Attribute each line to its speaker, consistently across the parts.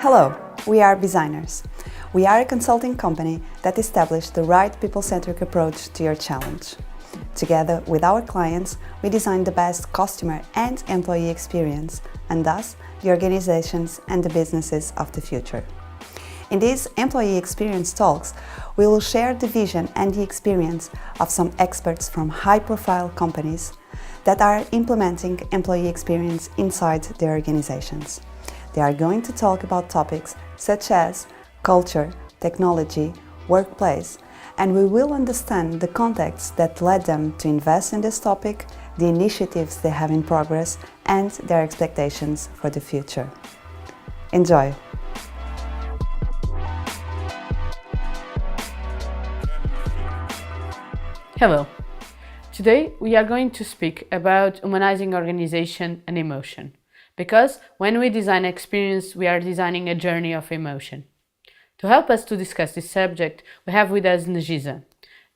Speaker 1: Hello, we are BUSIGNERS. We are a consulting company that established the right people-centric approach to your challenge. Together with our clients, we design the best customer and employee experience, and thus the organizations and the businesses of the future. In these employee experience talks, we will share the vision and the experience of some experts from high-profile companies that are implementing employee experience inside their organizations. They are going to talk about topics such as culture, technology, workplace, and we will understand the context that led them to invest in this topic, the initiatives they have in progress, and their expectations for the future. Enjoy!
Speaker 2: Hello. Today we are going to speak about humanizing organization and emotion. Because when we design experience, we are designing a journey of emotion. To help us to discuss this subject, we have with us Njiza.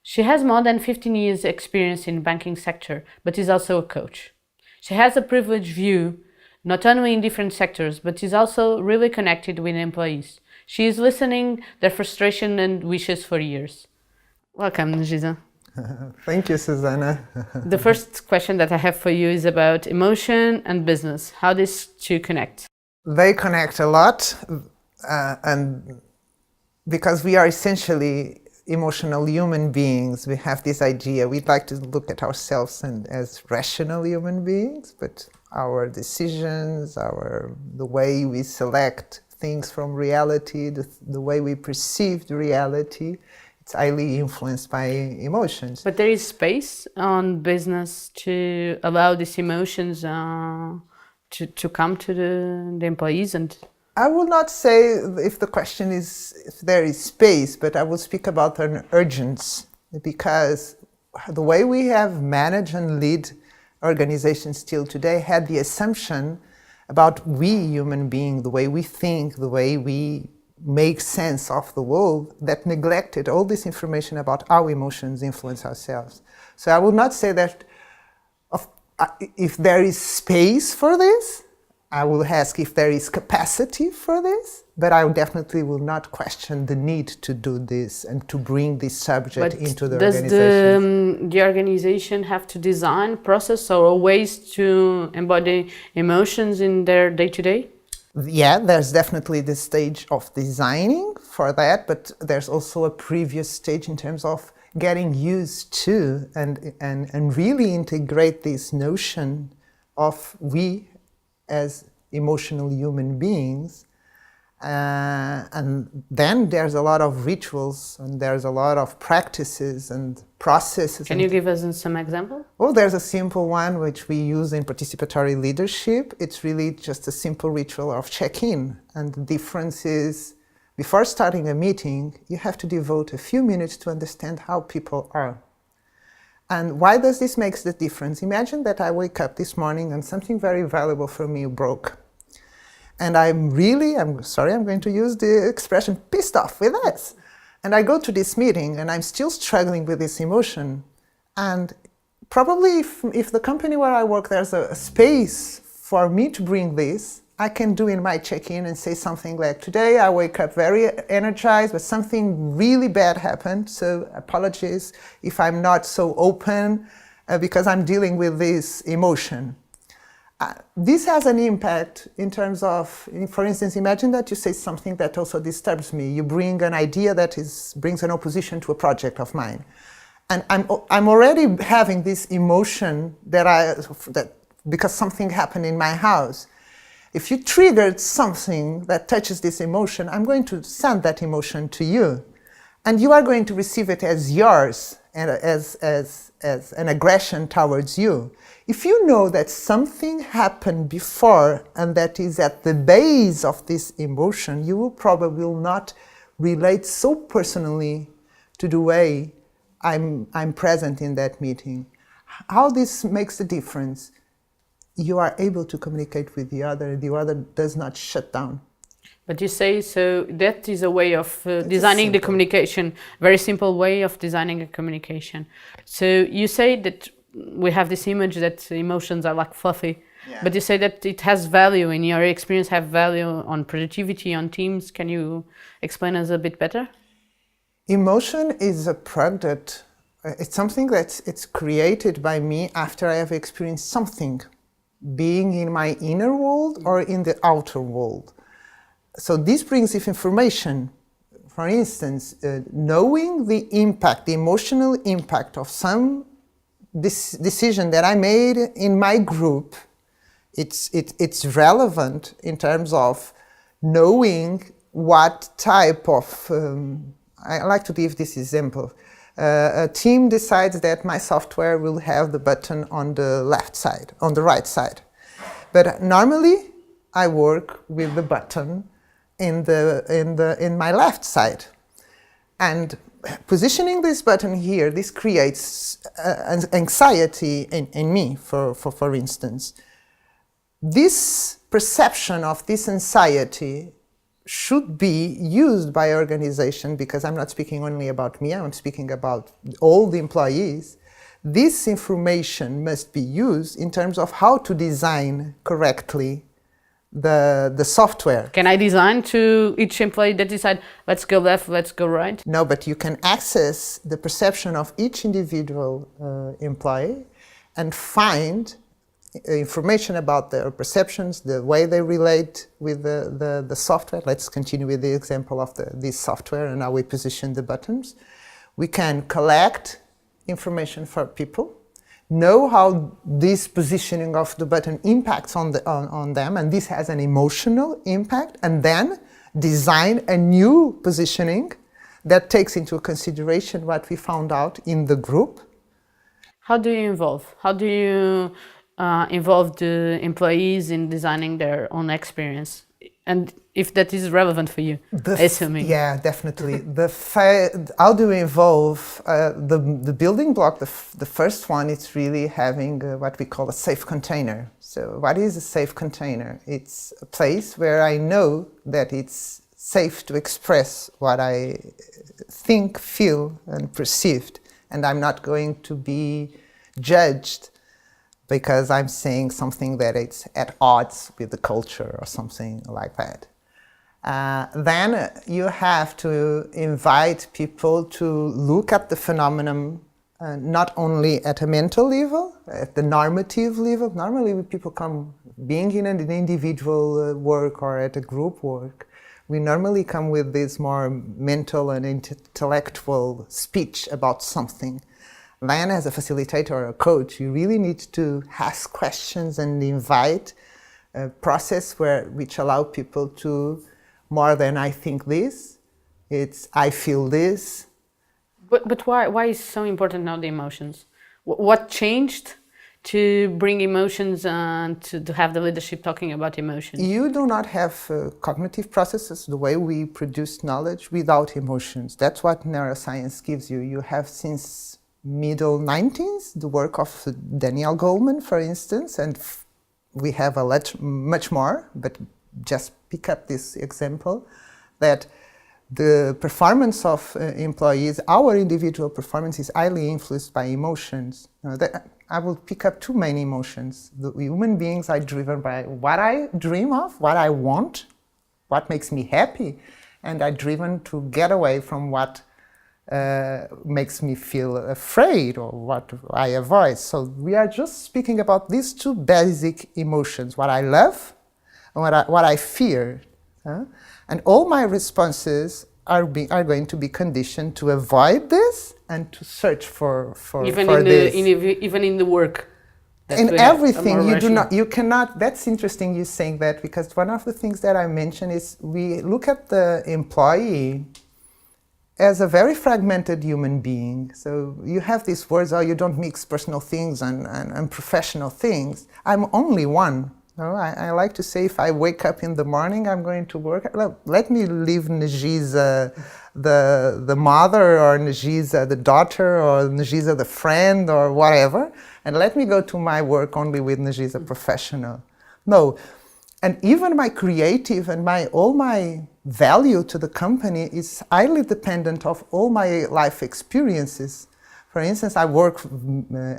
Speaker 2: She has more than 15 years experience in banking sector, but is also a coach. She has a privileged view, not only in different sectors, but is also really connected with employees. She is listening their frustration and wishes for years. Welcome, Njiza.
Speaker 3: Thank you, Susana.
Speaker 2: The first question that I have for you is about emotion and business. How these two connect?
Speaker 3: They connect a lot, and because we are essentially emotional human beings, we have this idea. We'd like to look at ourselves as rational human beings, but our decisions, the way we select things from reality, the way we perceive the reality, it's highly influenced by emotions.
Speaker 2: But there is space on business to allow these emotions to come to the employees. And
Speaker 3: I will not say if the question is if there is space, but I will speak about an urgency, because the way we have managed and lead organizations till today had the assumption about we human beings, the way we think, the way we make sense of the world, that neglected all this information about how emotions influence ourselves. So I will not say that if there is space for this, I will ask if there is capacity for this, but I definitely will not question the need to do this and to bring this subject into the organization.
Speaker 2: Does the organization have to design process or ways to embody emotions in their day-to-day?
Speaker 3: Yeah, there's definitely the stage of designing for that, but there's also a previous stage in terms of getting used to and really integrate this notion of we as emotional human beings. And then there's a lot of rituals and there's a lot of practices and processes.
Speaker 2: Can you give us some example?
Speaker 3: Oh, there's a simple one which we use in participatory leadership. It's really just a simple ritual of check-in. And the difference is, before starting a meeting, you have to devote a few minutes to understand how people are. And why does this make the difference? Imagine that I wake up this morning and something very valuable for me broke. And I'm going to use the expression, pissed off with this. And I go to this meeting and I'm still struggling with this emotion. And probably if the company where I work, there's a space for me to bring this, I can do in my check-in and say something like, today I wake up very energized, but something really bad happened. So apologies if I'm not so open because I'm dealing with this emotion. This has an impact in terms of, for instance, imagine that you say something that also disturbs me. You bring an idea that brings an opposition to a project of mine. And I'm already having this emotion that because something happened in my house. If you triggered something that touches this emotion, I'm going to send that emotion to you. And you are going to receive it as yours and as an aggression towards you. If you know that something happened before and that is at the base of this emotion, you will probably not relate so personally to the way I'm present in that meeting. How this makes a difference? You are able to communicate with the other does not shut down.
Speaker 2: But you say, so that is a way of designing the communication, very simple way of designing a communication. So you say that we have this image that emotions are like fluffy, But you say that it has value, in your experience have value on productivity, on teams. Can you explain us a bit better?
Speaker 3: Emotion is a product, it's something it's created by me after I have experienced something, being in my inner world or in the outer world. So this brings information. For instance, knowing the impact, the emotional impact of some decision that I made in my group, it's relevant in terms of knowing what type of, I like to give this example. A team decides that my software will have the button on the left side, on the right side. But normally I work with the button in my left side. And positioning this button here, this creates anxiety in me, for instance. This perception of this anxiety should be used by organization, because I'm not speaking only about me, I'm speaking about all the employees. This information must be used in terms of how to design correctly the software.
Speaker 2: Can I design to each employee that decide, let's go left, let's go right?
Speaker 3: No, but you can access the perception of each individual employee and find information about their perceptions, the way they relate with the software. Let's continue with the example of this software and how we position the buttons. We can collect information for people, know how this positioning of the button impacts on them, and this has an emotional impact, and then design a new positioning that takes into consideration what we found out in the group.
Speaker 2: How do you involve? How do you involve the employees in designing their own experience? And if that is relevant for you, assuming.
Speaker 3: Yeah, definitely. How do we involve the building block? The first one is really having what we call a safe container. So what is a safe container? It's a place where I know that it's safe to express what I think, feel, and perceived. And I'm not going to be judged because I'm saying something that it's at odds with the culture or something like that. Then you have to invite people to look at the phenomenon not only at a mental level, at the normative level. Normally when people come, being in an individual work or at a group work, we normally come with this more mental and intellectual speech about something. Then as a facilitator or a coach, you really need to ask questions and invite a process which allow people to, more than I think this, it's I feel this.
Speaker 2: But why is so important now the emotions? What changed to bring emotions and to have the leadership talking about emotions?
Speaker 3: You do not have cognitive processes, the way we produce knowledge, without emotions. That's what neuroscience gives you. You have since middle 90s, the work of Daniel Goleman, for instance, and we have a lot, much more, but just pick up this example, that the performance of employees, our individual performance is highly influenced by emotions. I will pick up two main emotions. The human beings are driven by what I dream of, what I want, what makes me happy, and are driven to get away from what makes me feel afraid or what I avoid. So we are just speaking about these two basic emotions, what I love and what I fear. And all my responses are going to be conditioned to avoid this and to search for this.
Speaker 2: Even in the work.
Speaker 3: In everything, you cannot, that's interesting you saying that, because one of the things that I mentioned is we look at the employee as a very fragmented human being. So you have these words, oh, you don't mix personal things and professional things. I'm only one. No, I like to say if I wake up in the morning, I'm going to work. Let me leave Njiza, the mother, or Njiza, the daughter, or Njiza, the friend, or whatever, and let me go to my work only with Njiza professional. No, and even my creative and all my value to the company is highly dependent of all my life experiences. For instance, I work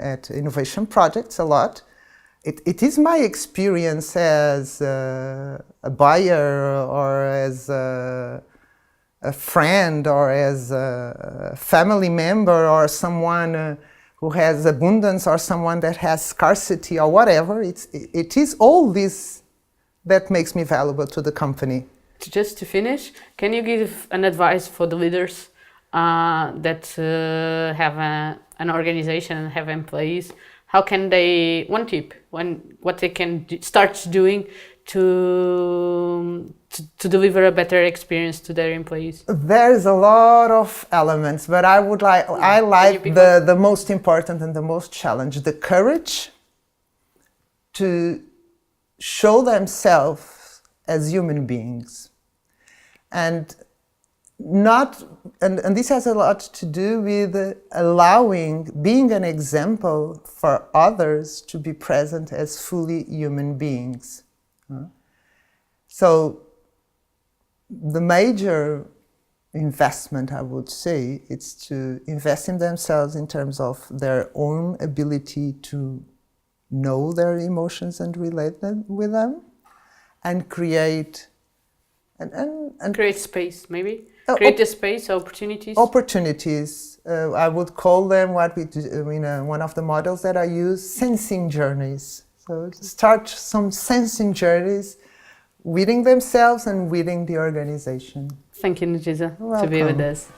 Speaker 3: at innovation projects a lot. it is my experience as a buyer or as a friend or as a family member or someone who has abundance or someone that has scarcity or whatever. It is all this that makes me valuable to the company.
Speaker 2: Just to finish, can you give an advice for the leaders that have an organization and have employees? How can they, one tip, what they can start doing to deliver a better experience to their employees?
Speaker 3: There's a lot of elements, but I like the most important and the most challenging, the courage to show themselves as human beings. And this has a lot to do with being an example for others to be present as fully human beings. So the major investment, I would say, is to invest in themselves in terms of their own ability to know their emotions and relate with them, and create
Speaker 2: create space, maybe? Create a space, opportunities?
Speaker 3: Opportunities. I would call them what we do, one of the models that I use, sensing journeys. So start some sensing journeys within themselves and within the organization.
Speaker 2: Thank you, Njiza, to be with us.